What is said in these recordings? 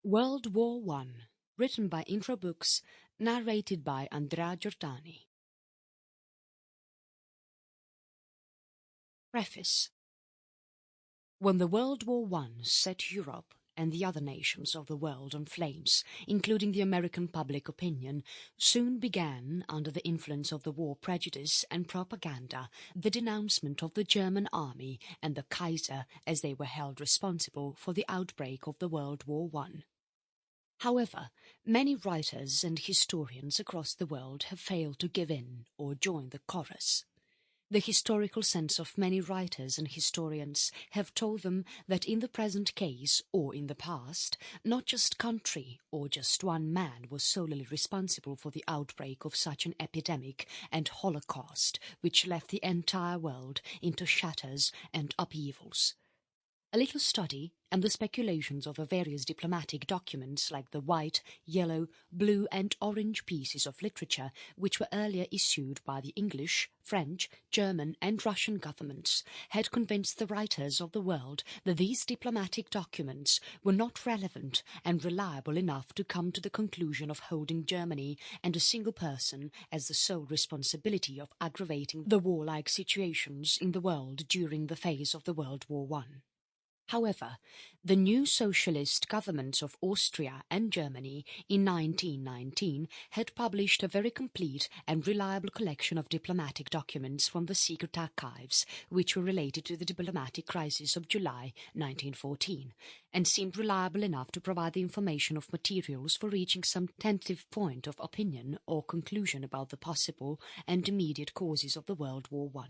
World War I, written by Introbooks, narrated by Andrea Giordani. Preface. When the World War I set Europe and the other nations of the world on flames, including the American public opinion, soon began, under the influence of the war prejudice and propaganda, the denouncement of the German army and the Kaiser, as they were held responsible for the outbreak of the World War I. However, many writers and historians across the world have failed to give in or join the chorus. The historical sense of many writers and historians have told them that in the present case or in the past, not just country or just one man was solely responsible for the outbreak of such an epidemic and holocaust which left the entire world into shatters and upheavals. A little study and the speculations of the various diplomatic documents like the white, yellow, blue and orange pieces of literature which were earlier issued by the English, French, German and Russian governments had convinced the writers of the world that these diplomatic documents were not relevant and reliable enough to come to the conclusion of holding Germany and a single person as the sole responsibility of aggravating the warlike situations in the world during the phase of the World War I. However, the new socialist governments of Austria and Germany in 1919 had published a very complete and reliable collection of diplomatic documents from the secret archives which were related to the diplomatic crisis of July 1914 and seemed reliable enough to provide the information of materials for reaching some tentative point of opinion or conclusion about the possible and immediate causes of the World War I.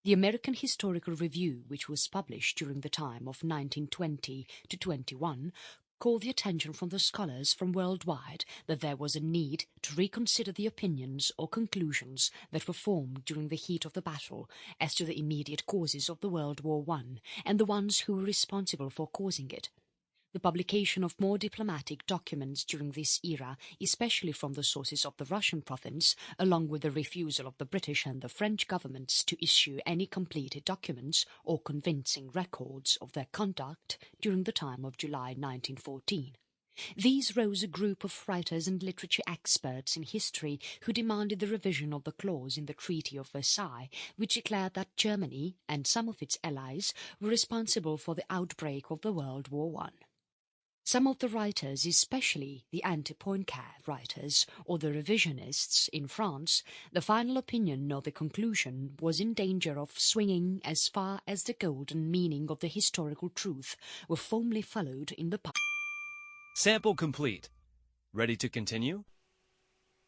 The American Historical Review, which was published during the time of 1920 to 21, called the attention from the scholars from worldwide that there was a need to reconsider the opinions or conclusions that were formed during the heat of the battle as to the immediate causes of the World War I and the ones who were responsible for causing it. The publication of more diplomatic documents during this era, especially from the sources of the Russian province, along with the refusal of the British and the French governments to issue any completed documents or convincing records of their conduct during the time of July 1914. These rose a group of writers and literature experts in history who demanded the revision of the clause in the Treaty of Versailles, which declared that Germany and some of its allies were responsible for the outbreak of the World War I. Some of the writers, especially the anti-Poincaré writers or the revisionists in France, the final opinion or the conclusion was in danger of swinging as far as the golden meaning of the historical truth were firmly followed in the past. Sample complete. Ready to continue?